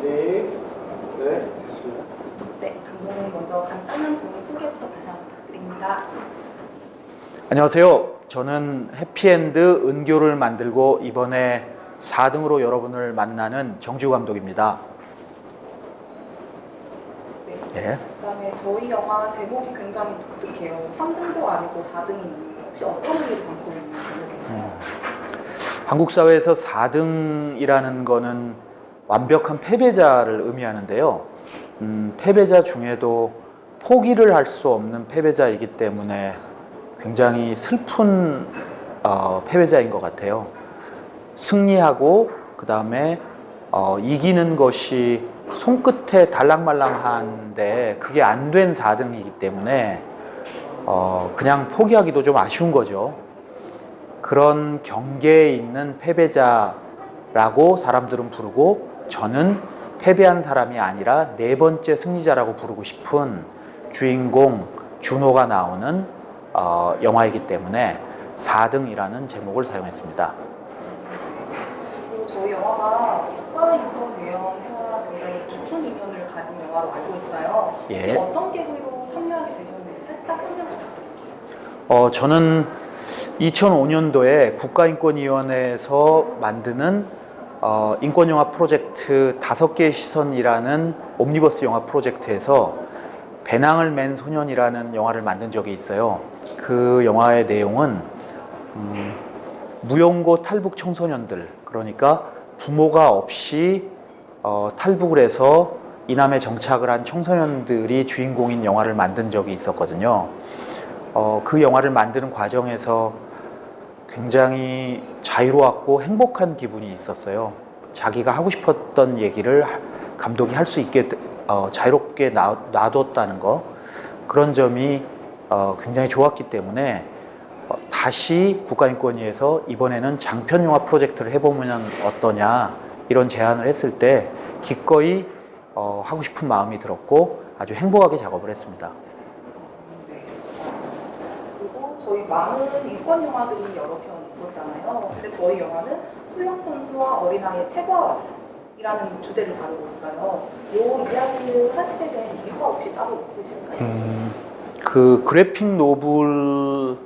네, 네, 됐습니다. 네, 감독님 먼저 간단한 본인 소개부터 다시 한번 부탁드립니다. 안녕하세요. 저는 해피엔드 은교를 만들고 이번에 4등으로 여러분을 만나는 정지우 감독입니다. 네. 그다음에 저희 영화 제목이 굉장히 독특해요. 3등도 아니고 4등이 혹시 어떤 의미를 담고 있는 제목인가요? 한국 사회에서 4등이라는 거는 완벽한 패배자를 의미하는데요. 패배자 중에도 포기를 할 수 없는 패배자이기 때문에 굉장히 슬픈 패배자인 것 같아요. 승리하고 그 다음에 이기는 것이 손끝에 달랑말랑한데 그게 안 된 4등이기 때문에 그냥 포기하기도 좀 아쉬운 거죠. 그런 경계에 있는 패배자라고 사람들은 부르고, 저는 패배한 사람이 아니라 네 번째 승리자라고 부르고 싶은 주인공 준호가 나오는 영화이기 때문에 4등이라는 제목을 사용했습니다. 그리고 저희 영화가 국가인권위원회와 굉장히 깊은 인연을 가진 영화로 알고 있어요. 혹시 예. 어떤 계기로 참여하게 되셨는지 살짝 설명 부탁드립니다. 저는 2005년도에 국가인권위원회에서 만드는 인권영화 프로젝트 5개의 시선이라는 옴니버스 영화 프로젝트에서 배낭을 맨 소년이라는 영화를 만든 적이 있어요. 그 영화의 내용은 무용고 탈북 청소년들, 그러니까 부모가 없이 탈북을 해서 이남에 정착을 한 청소년들이 주인공인 영화를 만든 적이 있었거든요. 그 영화를 만드는 과정에서 굉장히 자유로웠고 행복한 기분이 있었어요. 자기가 하고 싶었던 얘기를 감독이 할 수 있게 자유롭게 놔뒀다는 거, 그런 점이 굉장히 좋았기 때문에 다시 국가인권위에서 이번에는 장편영화 프로젝트를 해보면 어떠냐, 이런 제안을 했을 때 기꺼이 하고 싶은 마음이 들었고 아주 행복하게 작업을 했습니다. 네. 그리고 저희 많은 인권 영화들이 여러 편 있었잖아요. 근데 저희 영화는 수영 선수와 어린아이의 체벌이라는 주제를 다루고 있어요. 이 이야기를 하시게 된 이유가 혹시 따로 있으실까요? 그 그래픽 노블에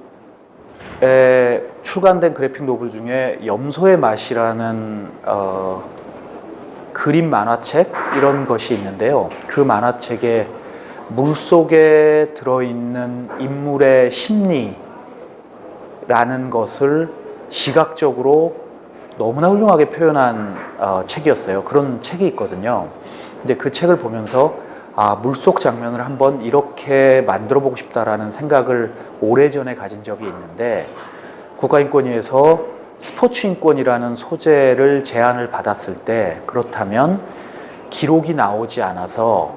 출간된 그래픽 노블 중에 염소의 맛이라는 그림 만화책, 이런 것이 있는데요. 그 만화책에 물속에 들어있는 인물의 심리라는 것을 시각적으로 너무나 훌륭하게 표현한 책이었어요. 그런 책이 있거든요. 근데 그 책을 보면서 물속 장면을 한번 이렇게 만들어 보고 싶다라는 생각을 오래전에 가진 적이 있는데, 국가인권위에서 스포츠인권이라는 소재를 제안을 받았을 때, 그렇다면 기록이 나오지 않아서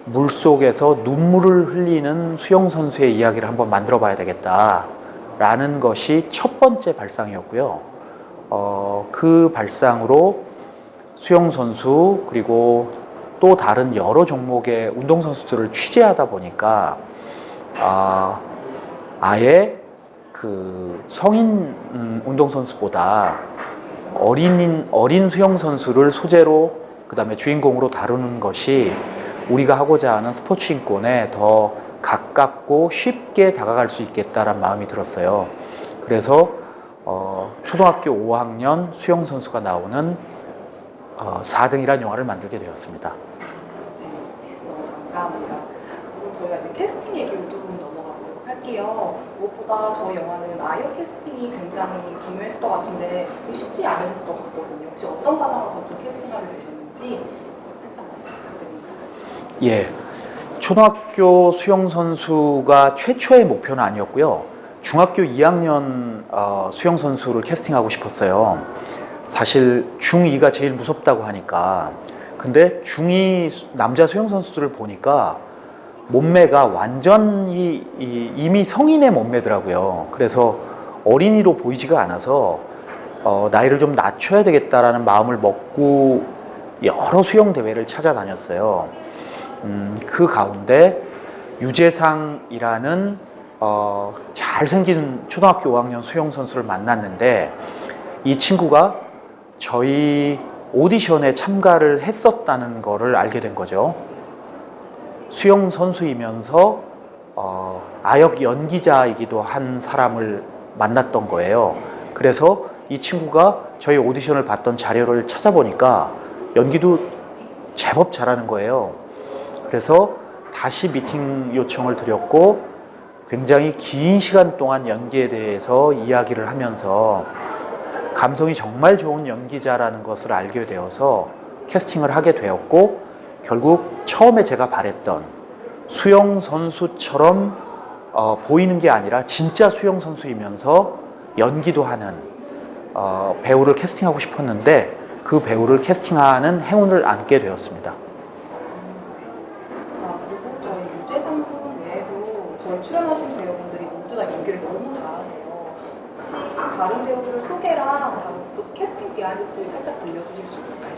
물속에서 눈물을 흘리는 수영선수의 이야기를 한번 만들어 봐야 되겠다라는 것이 첫 번째 발상이었고요. 그 발상으로 수영선수 그리고 또 다른 여러 종목의 운동선수들을 취재하다 보니까 아예 그 성인 운동선수보다 어린 수영선수를 소재로, 그 다음에 주인공으로 다루는 것이 우리가 하고자 하는 스포츠 인권에 더 가깝고 쉽게 다가갈 수 있겠다라는 마음이 들었어요. 그래서 초등학교 5학년 수영선수가 나오는 4등이라는 영화를 만들게 되었습니다. 감사합니다. 그리고 저희가 이제 캐스팅 얘기로 조금 넘어가도록 할게요. 무엇보다 저희 영화는 아이어 캐스팅이 굉장히 중요했을 것 같은데 쉽지 않으셨을 것 같거든요. 혹시 어떤 과정을 거쳐 캐스팅하게 되셨는지 살짝 말씀 부탁드립니다. 예, 초등학교 수영선수가 최초의 목표는 아니었고요. 중학교 2학년 수영선수를 캐스팅하고 싶었어요. 사실 중2가 제일 무섭다고 하니까. 근데 중2 남자 수영선수들을 보니까 몸매가 완전히 이미 성인의 몸매더라고요. 그래서 어린이로 보이지가 않아서 나이를 좀 낮춰야 되겠다라는 마음을 먹고 여러 수영 대회를 찾아다녔어요. 그 가운데 유재상이라는 잘생긴 초등학교 5학년 수영 선수를 만났는데, 이 친구가 저희 오디션에 참가를 했었다는 거를 알게 된 거죠. 수영 선수이면서 아역 연기자이기도 한 사람을 만났던 거예요. 그래서 이 친구가 저희 오디션을 봤던 자료를 찾아보니까 연기도 제법 잘하는 거예요. 그래서 다시 미팅 요청을 드렸고 굉장히 긴 시간 동안 연기에 대해서 이야기를 하면서 감성이 정말 좋은 연기자라는 것을 알게 되어서 캐스팅을 하게 되었고, 결국 처음에 제가 바랬던 수영 선수처럼 보이는 게 아니라 진짜 수영 선수이면서 연기도 하는 배우를 캐스팅하고 싶었는데 그 배우를 캐스팅하는 행운을 안게 되었습니다. 그리고 저희 유재상 분 외에도 저희 출연하신 배우분들이 모두 다 연기를 너무 잘하세요. 혹시 다른 배우들 소개랑 또 캐스팅 비하인드 스토리 살짝 들려주실 수 있을까요?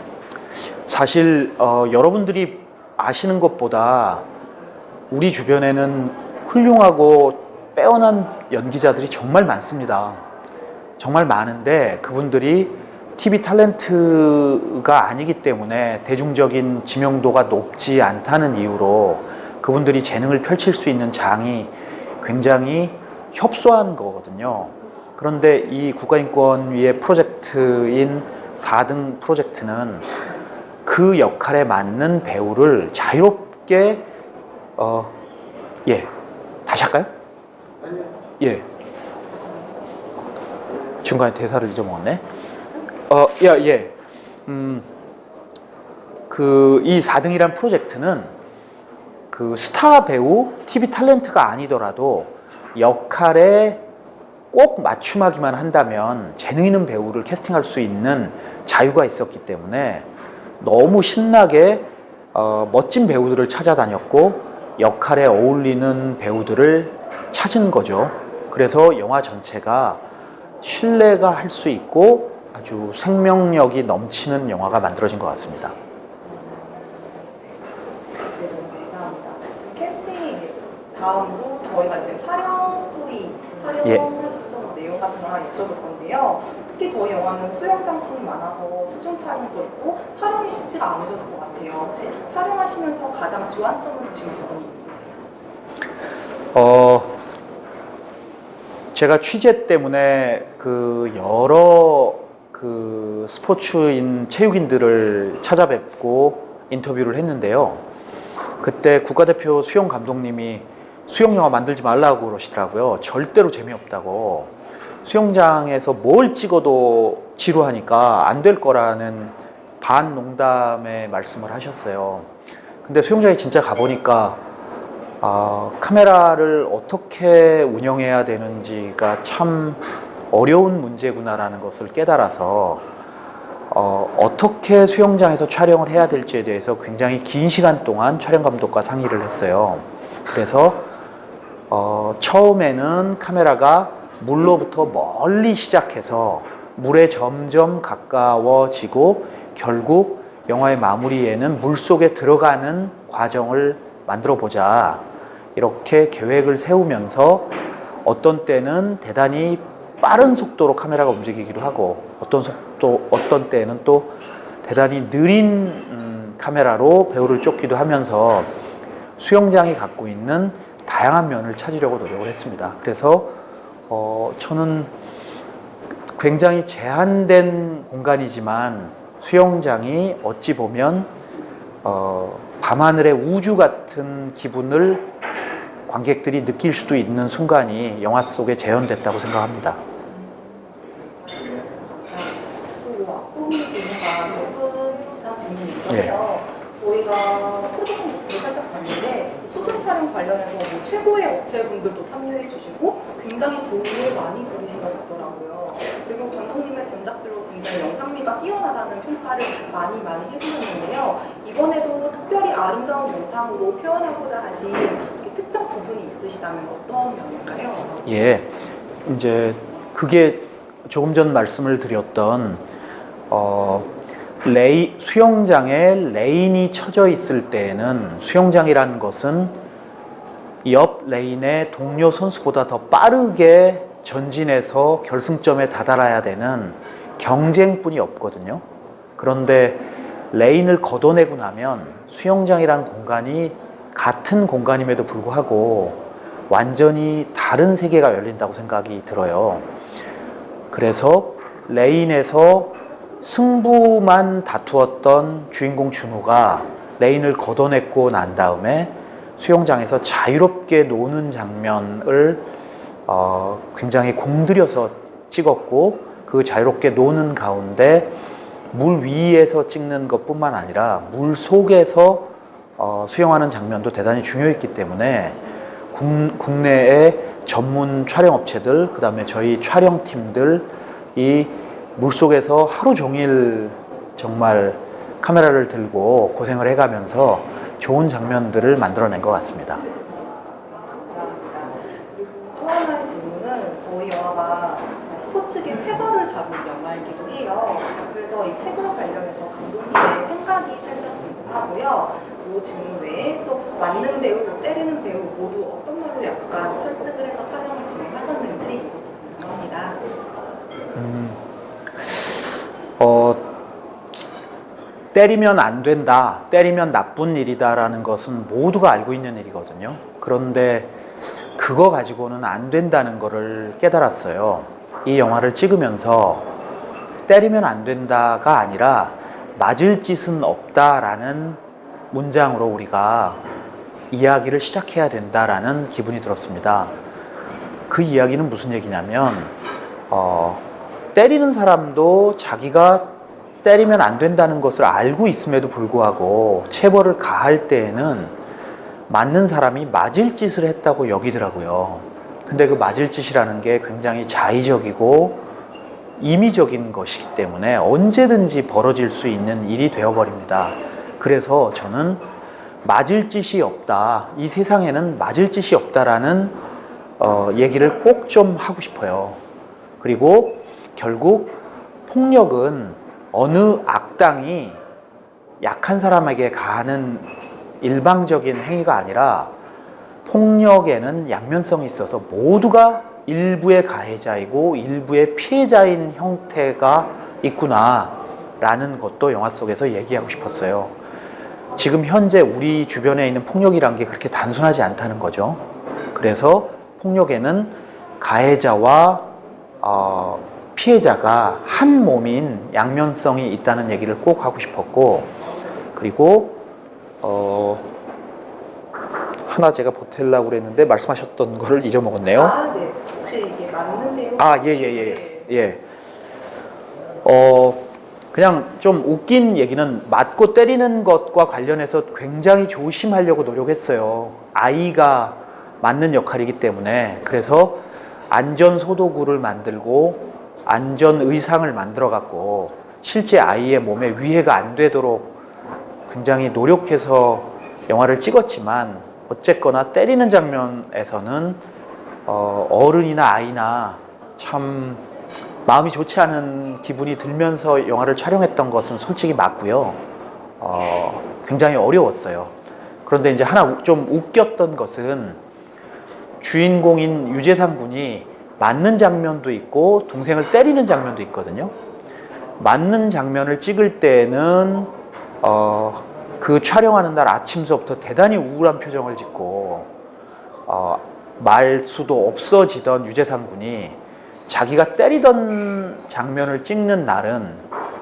사실 여러분들이 아시는 것보다 우리 주변에는 훌륭하고 빼어난 연기자들이 정말 많습니다. 정말 많은데 그분들이 TV 탤런트가 아니기 때문에 대중적인 지명도가 높지 않다는 이유로 그분들이 재능을 펼칠 수 있는 장이 굉장히 협소한 거거든요. 그런데 이 국가인권위의 프로젝트인 4등 프로젝트는 그 역할에 맞는 배우를 자유롭게 다시 할까요? 아니요. 예. 중간에 대사를 잊어먹었네. 이 4등이란 프로젝트는 그 스타 배우, TV 탤런트가 아니더라도 역할에 꼭 맞춤하기만 한다면 재능 있는 배우를 캐스팅할 수 있는 자유가 있었기 때문에 너무 신나게 멋진 배우들을 찾아다녔고 역할에 어울리는 배우들을 찾은 거죠. 그래서 영화 전체가 신뢰가 할 수 있고 아주 생명력이 넘치는 영화가 만들어진 것 같습니다. 네, 너무 감사합니다. 캐스팅 다음으로 저희가 이제 촬영 스토리, 촬영했던 내용 같은 거 하나 여쭤볼 건데요. 특히 저희 영화는 수영 장소는 많아서 수중 촬영도 있고 촬영이 쉽지가 않으셨을 것 같아요. 혹시 촬영하시면서 가장 주안점을 두신 부분이 있으세요? 제가 취재 때문에 여러 스포츠인 체육인들을 찾아뵙고 인터뷰를 했는데요. 그때 국가대표 수영 감독님이 수영 영화 만들지 말라고 그러시더라고요. 절대로 재미없다고. 수영장에서 뭘 찍어도 지루하니까 안 될 거라는 반농담의 말씀을 하셨어요. 근데 수영장에 진짜 가보니까 카메라를 어떻게 운영해야 되는지가 참 어려운 문제구나라는 것을 깨달아서 어떻게 수영장에서 촬영을 해야 될지에 대해서 굉장히 긴 시간 동안 촬영 감독과 상의를 했어요. 그래서 처음에는 카메라가 물로부터 멀리 시작해서 물에 점점 가까워지고 결국 영화의 마무리에는 물속에 들어가는 과정을 만들어 보자, 이렇게 계획을 세우면서 어떤 때는 대단히 빠른 속도로 카메라가 움직이기도 하고 어떤 때는 또 대단히 느린 카메라로 배우를 쫓기도 하면서 수영장이 갖고 있는 다양한 면을 찾으려고 노력을 했습니다. 그래서 저는 굉장히 제한된 공간이지만 수영장이 어찌 보면 밤하늘의 우주 같은 기분을 관객들이 느낄 수도 있는 순간이 영화 속에 재현됐다고 생각합니다. 또 앞부분 질문과 조금 비슷한 질문이 있는데요. 저희가 프로젝트 목표를 살짝 봤는데 수중 촬영 관련해서 뭐 최고의 업체분들도 참여해 주시고 굉장히 도움을 많이 드리신 것 같더라고요. 그리고 감독님의 전작들로 굉장히 영상미가 뛰어나다는 평가를 많이 해주셨는데요. 이번에도 특별히 아름다운 영상으로 표현하고자 하신 특정 부분이 있으시다면 어떤 면일까요? 예, 이제 그게 조금 전 말씀을 드렸던 수영장에 레인이 쳐져 있을 때에는 수영장이라는 것은 옆 레인의 동료 선수보다 더 빠르게 전진해서 결승점에 다다라야 되는 경쟁뿐이 없거든요. 그런데 레인을 걷어내고 나면 수영장이란 공간이 같은 공간임에도 불구하고 완전히 다른 세계가 열린다고 생각이 들어요. 그래서 레인에서 승부만 다투었던 주인공 준호가 레인을 걷어냈고 난 다음에 수영장에서 자유롭게 노는 장면을 굉장히 공들여서 찍었고, 그 자유롭게 노는 가운데 물 위에서 찍는 것뿐만 아니라 물 속에서 수영하는 장면도 대단히 중요했기 때문에 국내의 전문 촬영업체들, 그 다음에 저희 촬영팀들이 물속에서 하루 종일 정말 카메라를 들고 고생을 해가면서 좋은 장면들을 만들어낸 것 같습니다. 감사합니다. 그리고 또 하나의 질문은 저희 영화가 스포츠계 체벌을 다룬 영화이기도 해요. 그래서 이 체벌 관련해서 감독님의 생각이 살짝 궁금하고요. 이 질문 외에 또 맞는 배우, 때리는 배우 모두 어떤 말로 약간 설득을 해서 촬영을 진행하셨는지 이것도 궁금합니다. 때리면 안 된다, 때리면 나쁜 일이다라는 것은 모두가 알고 있는 일이거든요. 그런데 그거 가지고는 안 된다는 거를 깨달았어요. 이 영화를 찍으면서 때리면 안 된다가 아니라 맞을 짓은 없다라는 문장으로 우리가 이야기를 시작해야 된다라는 기분이 들었습니다. 그 이야기는 무슨 얘기냐면 때리는 사람도 자기가 때리면 안 된다는 것을 알고 있음에도 불구하고 체벌을 가할 때에는 맞는 사람이 맞을 짓을 했다고 여기더라고요. 근데 그 맞을 짓이라는 게 굉장히 자의적이고 임의적인 것이기 때문에 언제든지 벌어질 수 있는 일이 되어버립니다. 그래서 저는 맞을 짓이 없다, 이 세상에는 맞을 짓이 없다라는 얘기를 꼭 좀 하고 싶어요. 그리고 결국 폭력은 어느 악당이 약한 사람에게 가하는 일방적인 행위가 아니라 폭력에는 양면성이 있어서 모두가 일부의 가해자이고 일부의 피해자인 형태가 있구나라는 것도 영화 속에서 얘기하고 싶었어요. 지금 현재 우리 주변에 있는 폭력이란 게 그렇게 단순하지 않다는 거죠. 그래서 폭력에는 가해자와 피해자가 한 몸인 양면성이 있다는 얘기를 꼭 하고 싶었고, 그리고 하나 제가 보태려고 그랬는데 말씀하셨던 거를 잊어먹었네요. 아, 네. 혹시 이게 맞는 배우? 예. 그냥 좀 웃긴 얘기는 맞고 때리는 것과 관련해서 굉장히 조심하려고 노력했어요. 아이가 맞는 역할이기 때문에. 그래서 안전 소도구를 만들고 안전 의상을 만들어 갖고 실제 아이의 몸에 위해가 안 되도록 굉장히 노력해서 영화를 찍었지만, 어쨌거나 때리는 장면에서는 어른이나 아이나 참 마음이 좋지 않은 기분이 들면서 영화를 촬영했던 것은 솔직히 맞고요. 굉장히 어려웠어요. 그런데 이제 하나 좀 웃겼던 것은 주인공인 유재상 군이 맞는 장면도 있고 동생을 때리는 장면도 있거든요. 맞는 장면을 찍을 때는 그 촬영하는 날 아침서부터 대단히 우울한 표정을 짓고 말수도 없어지던 유재상 군이 자기가 때리던 장면을 찍는 날은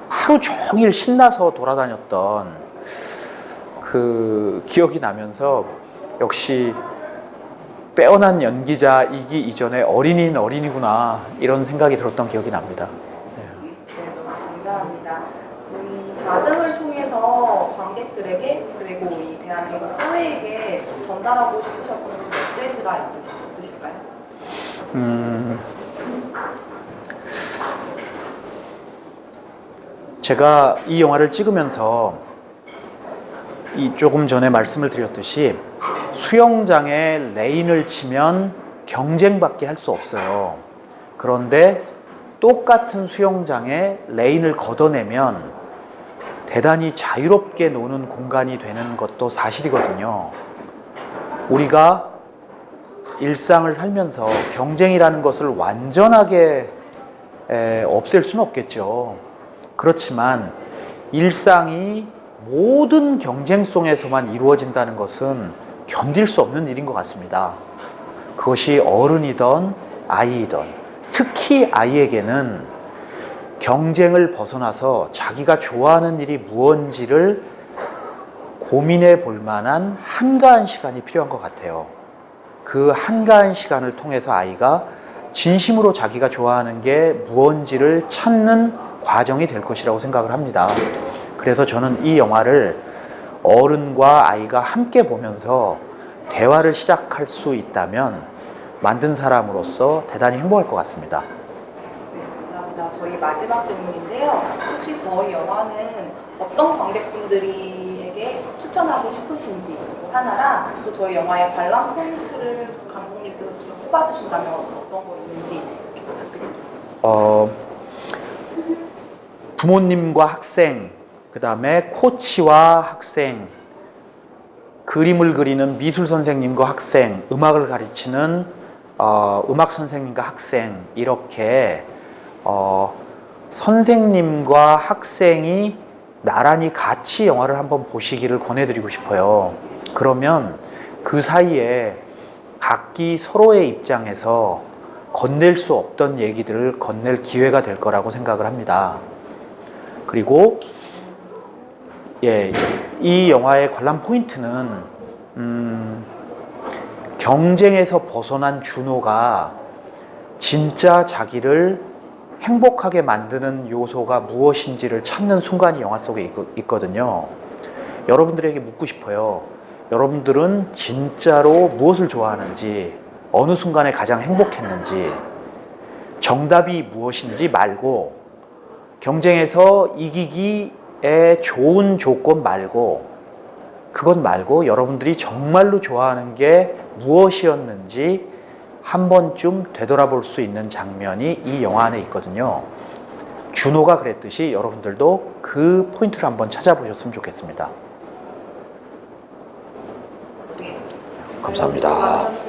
하루 종일 신나서 돌아다녔던 그 기억이 나면서 역시 빼어난 연기자이기 이전에 어린이는 어린이구나, 이런 생각이 들었던 기억이 납니다. 네, 너무 감사합니다. 저희 4등을 통해서 관객들에게 그리고 이 대한민국 사회에게 전달하고 싶으셨던 메시지가 있으실까요? 제가 이 영화를 찍으면서 조금 전에 말씀을 드렸듯이 수영장에 레인을 치면 경쟁밖에 할 수 없어요. 그런데 똑같은 수영장에 레인을 걷어내면 대단히 자유롭게 노는 공간이 되는 것도 사실이거든요. 우리가 일상을 살면서 경쟁이라는 것을 완전하게 없앨 수는 없겠죠. 그렇지만 일상이 모든 경쟁 속에서만 이루어진다는 것은 견딜 수 없는 일인 것 같습니다. 그것이 어른이든 아이이든, 특히 아이에게는 경쟁을 벗어나서 자기가 좋아하는 일이 무엇인지를 고민해 볼 만한 한가한 시간이 필요한 것 같아요. 그 한가한 시간을 통해서 아이가 진심으로 자기가 좋아하는 게 무엇인지를 찾는 과정이 될 것이라고 생각을 합니다. 그래서 저는 이 영화를 어른과 아이가 함께 보면서 대화를 시작할 수 있다면 만든 사람으로서 대단히 행복할 것 같습니다. 네, 감사합니다. 저희 마지막 질문인데요. 혹시 저희 영화는 어떤 관객분들에게 추천하고 싶으신지 하나랑 또 저희 영화의 관람 포인트를 감독님께서 지금 꼽아주신다면 어떤 거 있는지 부탁드립니다. 부모님과 학생, 그 다음에 코치와 학생, 그림을 그리는 미술 선생님과 학생, 음악을 가르치는 음악 선생님과 학생, 이렇게 선생님과 학생이 나란히 같이 영화를 한번 보시기를 권해드리고 싶어요. 그러면 그 사이에 각기 서로의 입장에서 건넬 수 없던 얘기들을 건넬 기회가 될 거라고 생각을 합니다. 그리고 이 영화의 관람 포인트는 경쟁에서 벗어난 준호가 진짜 자기를 행복하게 만드는 요소가 무엇인지를 찾는 순간이 영화 속에 있거든요. 여러분들에게 묻고 싶어요. 여러분들은 진짜로 무엇을 좋아하는지, 어느 순간에 가장 행복했는지, 정답이 무엇인지 말고, 경쟁에서 이기기에 좋은 조건 말고, 그것 말고 여러분들이 정말로 좋아하는 게 무엇이었는지 한 번쯤 되돌아볼 수 있는 장면이 이 영화 안에 있거든요. 준호가 그랬듯이 여러분들도 그 포인트를 한번 찾아보셨으면 좋겠습니다. 네. 감사합니다.